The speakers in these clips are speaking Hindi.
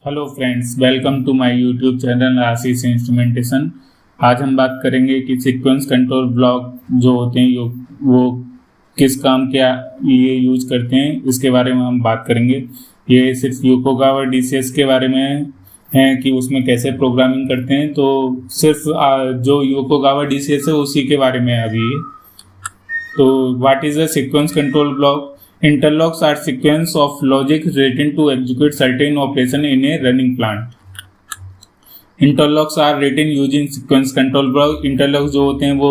Hello friends, welcome to my YouTube channel Ashish instrumentation. आज हम बात करेंगे कि सीक्वेंस कंट्रोल ब्लॉक जो होते हैं वो किस काम के लिए यूज करते हैं, इसके बारे में हम बात करेंगे। ये सिर्फ योकोगावा डीसीएस के बारे में है कि उसमें कैसे प्रोग्रामिंग करते हैं, तो सिर्फ जो योकोगावा डीसीएस है उसी के बारे में अभी। तो what is a sequence control block? Interlocks are sequence of logic written to execute certain operation in a running plant. Interlocks are written using sequence control block. Interlocks जो होते हैं वो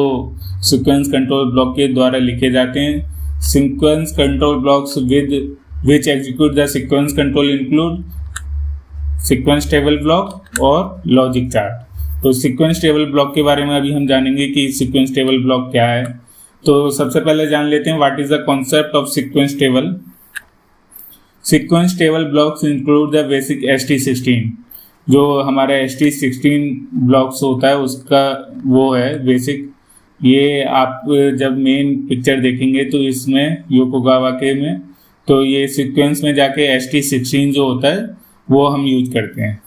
sequence control block के द्वारा लिखे जाते हैं. Sequence control blocks with which execute the sequence control include sequence table block और logic chart. तो sequence table block के बारे में अभी हम जानेंगे कि sequence table block क्या है। तो सबसे पहले जान लेते हैं what is the concept of sequence table. Sequence table blocks include the basic ST16। जो हमारा ST16 ब्लॉक्स होता है उसका वो है बेसिक। ये आप जब मेन पिक्चर देखेंगे तो इसमें योकोगावा के में तो ये सीक्वेंस में जाके ST16 जो होता है वो हम यूज करते हैं।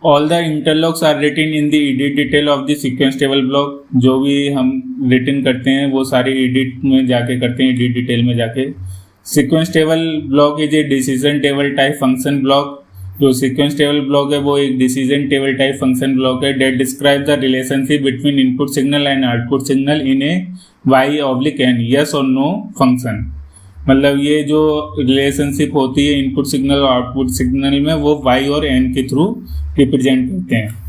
All the interlocks are written in the edit detail of the sequence table block। जो भी हम रिटन करते हैं वो सारे एडिट में जाके करते हैं, एडिट डिटेल में जाके। Sequence table block is a decision table type function block. जो सीक्वेंस टेबल ब्लॉक है वो एक decision table type function block है that describe the relationship between input signal and output signal in a y/n yes और नो फंक्शन। मतलब ये जो रिलेशनशिप होती है इनपुट सिग्नल और आउटपुट सिग्नल में वो y और n के थ्रू रिप्रेजेंट करते हैं।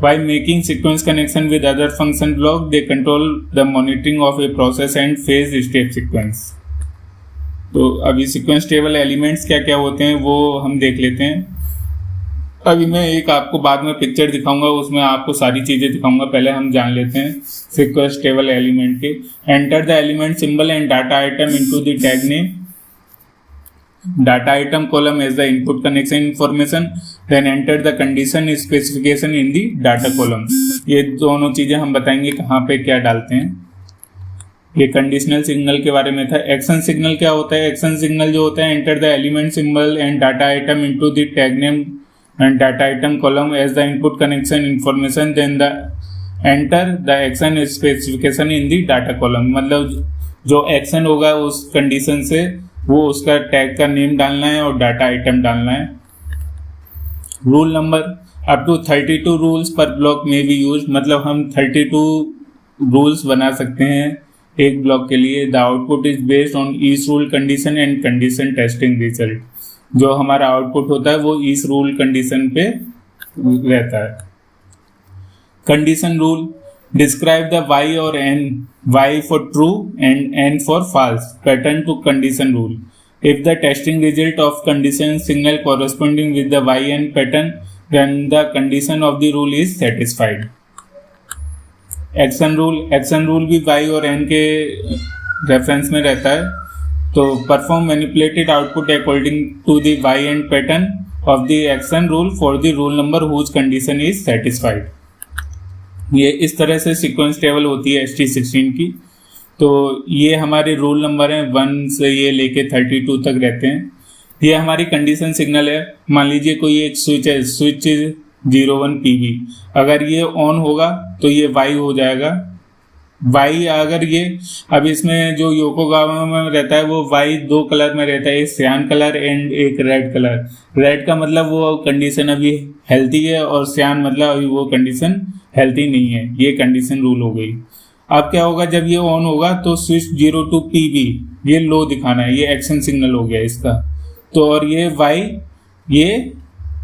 By making sequence connection with other function block, they control the monitoring of a process and phase step sequence। तो अभी सीक्वेंस टेबल एलिमेंट्स क्या क्या होते हैं वो हम देख लेते हैं। अभी मैं एक आपको बाद में पिक्चर दिखाऊंगा, उसमें आपको सारी चीजें दिखाऊंगा। पहले हम जान लेते हैं सीक्वेंस टेबल एलिमेंट के। Enter the element symbol and data item into the tag name. Data item column as the input connection information, then enter the condition specification in the data column। ये दोनों चीजें हम बताएंगे कहाँ पे क्या डालते हैं। ये कंडीशनल सिग्नल के बारे में था। एक्शन सिग्नल क्या होता है? एक्शन सिग्नल जो होता है enter the element symbol and data item into the tag name and data item column as the input connection information, then the enter the action specification in the data column. मतलब जो एक्शन होगा उस कंडीशन से वो उसका टैग का नेम डालना है और डाटा आइटम डालना है। Rule number up to 32 rules पर ब्लॉक में बी यूज। मतलब हम 32 रूल्स बना सकते हैं एक ब्लॉक के लिए। The output is based on each rule condition and condition testing result. जो हमारा आउटपुट होता है वो ईच रूल कंडीशन पे रहता है। Condition rule describe the y or n, y for true and n for false pattern to condition rule. If the testing result of condition signal corresponding with the yn pattern, then the condition of the rule is satisfied। Action rule भी y और n के रेफरेंस में रहता है। तो perform manipulated output according to the yn pattern of the action rule for the rule number whose condition is satisfied। ये इस तरह से सीक्वेंस टेबल होती है ST16 की। तो ये हमारे रूल नंबर हैं 1 से ये लेके 32 तक रहते हैं। ये हमारी कंडीशन सिग्नल है। मान लीजिए कोई एक स्विच है, स्विच 01 PB। अगर ये ऑन होगा तो ये Y हो जाएगा। Y अगर ये अब इसमें जो योकोगावा में रहता है वो Y 2 कलर में रहता है, एक सियान कलर एंड एक रेड कलर। रेड का मतलब वो कंडीशन अभी हेल्थी है और सियान मतलब अभी वो कंडीशन हेल्थी नहीं है। ये कंडीशन रूल हो गई। अब क्या होगा जब ये ऑन होगा तो स्विच 02 PB ये लो दिखाना है, ये एक्शन सिग्नल हो गया इसका। तो और ये Y ये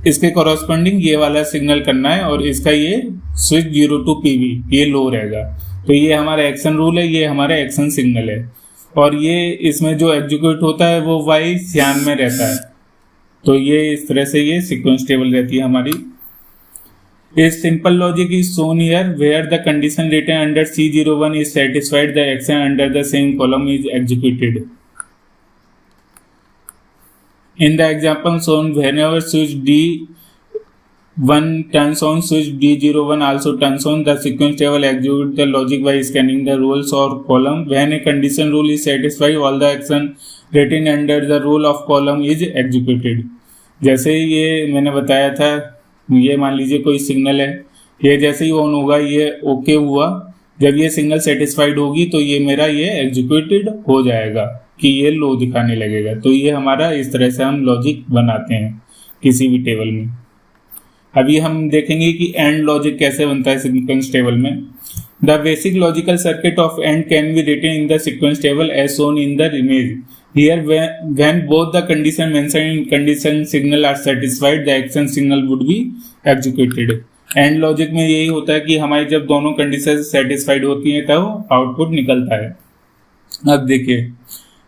इसके कॉरस्पॉन्डिंग ये वाला सिग्नल करना है और इसका ये स्विच 02 PB ये लो रहेगा। तो ये हमारा एक्शन रूल है, ये हमारा एक्शन सिग्नल है। और ये इसमें जो एग्जीक्यूट होता है वो Y सियान में रहता है। तो ये इस तरह से ये सीक्वेंस टेबल रहती है हमारी। A simple logic is shown here where the condition written under C01 is satisfied, the action under the same column is executed। In the example shown, whenever switch D1 turns on, switch D01 also turns on, the sequence table executes the logic by scanning the rows or column। When a condition rule is satisfied, all the action written under the rule of column is executed। जैसे ये मैंने बताया था, ये मान लीजिए कोई सिग्नल है, ये जैसे ही ऑन होगा ये ओके हुआ, जब ये सिग्नल सेटिस्फाइड होगी तो ये मेरा ये एग्जीक्यूटेड हो जाएगा कि ये लो दिखाने लगेगा। तो ये हमारा इस तरह से हम लॉजिक बनाते हैं किसी भी टेबल में। अभी हम देखेंगे कि एंड लॉजिक कैसे बनता है सीक्वेंस टेबल में। The basic logical circuit of and can be written in the sequence table as shown in the image. Here when both the condition mentioned in condition signal are satisfied, the action signal would be executed। And logic में यही होता है कि हमारी जब दोनों कंडीशन सेटिस्फाइड होती हैं तब आउटपुट निकलता है। अब देखिए,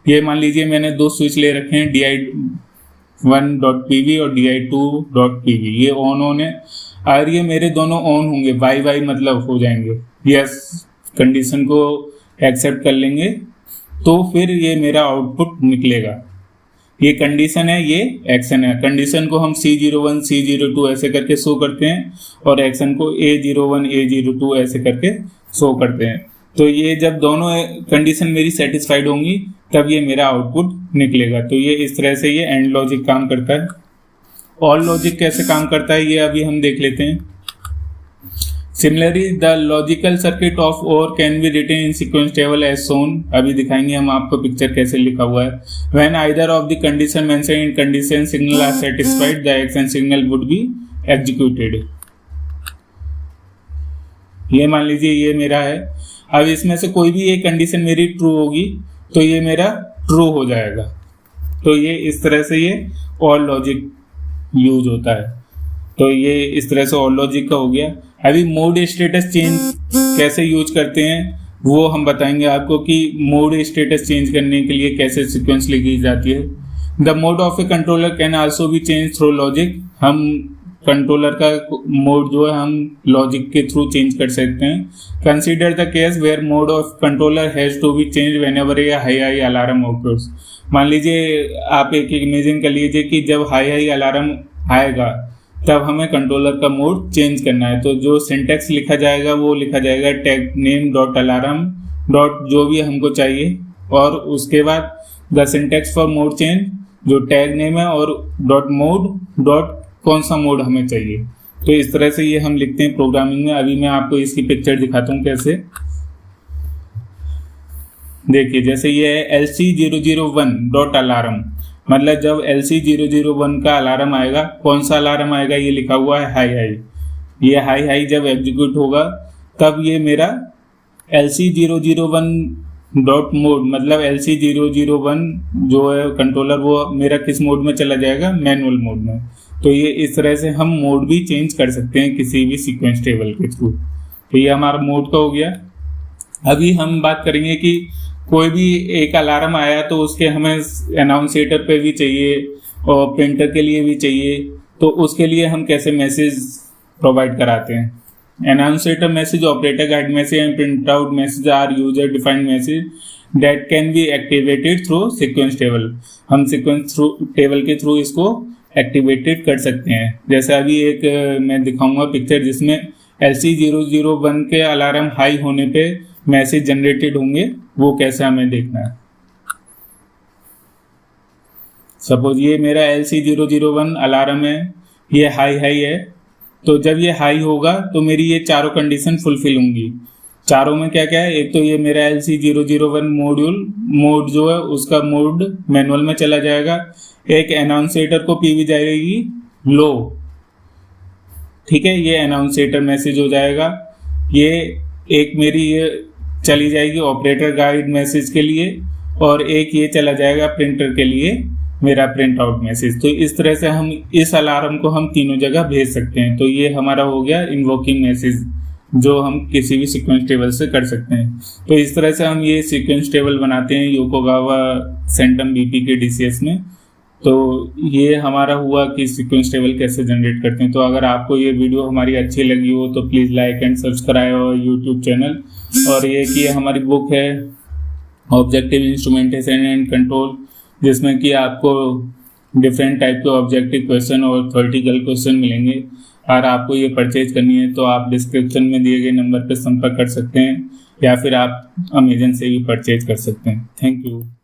ये मान लीजिए मैंने दो स्विच ले रखे हैं, di1.pv और di2.pv, ये ऑन है। अगर ये मेरे दोनों ऑन होंगे, वाई मतलब हो जाएंगे, यस कंडीशन को एक्सेप्ट कर लेंगे, तो फिर ये मेरा आउटपुट निकलेगा। ये कंडीशन है, ये एक्शन है। कंडीशन को हम C01 C02 ऐसे करके शो करते हैं और एक्शन को A01 A02 ऐसे करके शो करते हैं। तो ये जब दोनों कंडीशन मेरी सेटिस्फाइड होंगी तब ये मेरा आउटपुट निकलेगा। तो ये इस तरह से ये एंड लॉजिक काम करता है। ऑल लॉजिक कैसे काम करता है ये अभी हम देख लेते हैं। Similarly, the logical circuit of OR can be written in sequence table as shown। अभी दिखाएंगे हम आपको पिक्चर कैसे लिखा हुआ है। When either of the condition mentioned in condition signal are satisfied, the action signal would be executed। ये मान लीजिए ये मेरा है। अब इसमें से कोई भी एक कंडीशन मेरी ट्रू होगी तो ये मेरा ट्रू हो जाएगा। तो ये इस तरह से ये ऑल लॉजिक यूज होता है। तो ये इस तरह से ऑल लॉजिक का हो गया। अभी मोड स्टेटस चेंज कैसे यूज करते हैं वो हम बताएंगे आपको कि मोड स्टेटस चेंज करने के लिए कैसे सीक्वेंस लिखी जाती है। The mode of A controller can also be change through logic. हम कंट्रोलर का मोड जो है हम लॉजिक के थ्रू चेंज कर सकते हैं। Consider the case where mode of controller has to be change whenever a high alarm occurs. मान लीजिए आप एक इमेजिन कर लीजिए कि जब हाई अलार्म आएगा तब हमें कंट्रोलर का मोड चेंज करना है। तो जो सिंटैक्स लिखा जाएगा वो लिखा जाएगा tag name dot alarm dot जो भी हमको चाहिए, और उसके बाद the syntax for mode change जो टैग नेम है और डॉट मोड डॉट कौन सा मोड हमें चाहिए। तो इस तरह से ये हम लिखते हैं प्रोग्रामिंग में। अभी मैं आपको इसकी पिक्चर दिखाता हूँ कैसे। देखिए जैसे ये है LC001 डॉट अलार्म, मतलब जब LC001 का अलार्म आएगा, कौन सा अलार्म आएगा ये लिखा हुआ है हाई। ये हाई जब एग्जीक्यूट होगा तब ये मेरा LC001 डॉट मोड, मतलब LC001 जो है कंट्रोलर वो मेरा किस मोड में चला जाएगा, मैनुअल मोड में। तो ये इस तरह से हम मोड भी चेंज कर सकते हैं किसी भी सीक्वेंस टेबल के थ्रू। तो ये हमारा मोड का हो गया। अभी हम बात करेंगे कि कोई भी एक अलार्म आया तो उसके हमें अनाउंसिएटर पे भी चाहिए और प्रिंटर के लिए भी चाहिए। तो उसके लिए हम कैसे मैसेज प्रोवाइड कराते हैं। Annunciator message, operator guide message and print out message are user defined message that can be activated through sequence table. हम सीक्वेंस थ्रू टेबल के थ्रू इसको एक्टिवेटेड कर सकते हैं। जैसे अभी एक मैं दिखाऊंगा पिक्चर जिसमें LC001 के अलार्म हाई होने पे मैसेज जनरेटेड होंगे, वो कैसे हमें देखना है। सपोज ये मेरा LC001 अलार्म है, ये हाई है। तो जब ये हाई होगा तो मेरी ये चारों कंडीशन फुलफिल होंगी। चारों में क्या क्या है, एक तो ये मेरा LC001 मोड जो है उसका मोड मैनुअल में चला जाएगा। एक अनाउंसिएटर को पीवी जाएगी लो, ठीक है, ये अनाउंसिएटर मैसेज हो जाएगा। ये एक मेरी ये चली जाएगी ऑपरेटर गाइड मैसेज के लिए, और एक ये चला जाएगा प्रिंटर के लिए मेरा प्रिंट आउट मैसेज। तो इस तरह से हम इस अलार्म को हम तीनों जगह भेज सकते हैं। तो ये हमारा हो गया इन्वोकिंग मैसेज जो हम किसी भी सीक्वेंस टेबल से कर सकते हैं। तो इस तरह से हम ये सीक्वेंस टेबल बनाते हैं योकोगावा सेंटम बीपी के DCS में। तो ये हमारा हुआ कि सीक्वेंस टेबल कैसे जनरेट करते हैं। तो अगर आपको ये वीडियो हमारी अच्छी लगी हो तो प्लीज़ लाइक एंड सब्सक्राइब और यूट्यूब चैनल। और ये कि हमारी बुक है ऑब्जेक्टिव इंस्ट्रूमेंटेशन एंड कंट्रोल, जिसमें कि आपको डिफरेंट टाइप के ऑब्जेक्टिव क्वेश्चन और थ्योरेटिकल क्वेश्चन मिलेंगे। और आपको ये परचेज करनी है तो आप डिस्क्रिप्शन में दिए गए नंबर पर संपर्क कर सकते हैं, या फिर आप अमेजन से भी परचेज कर सकते हैं। Thank you.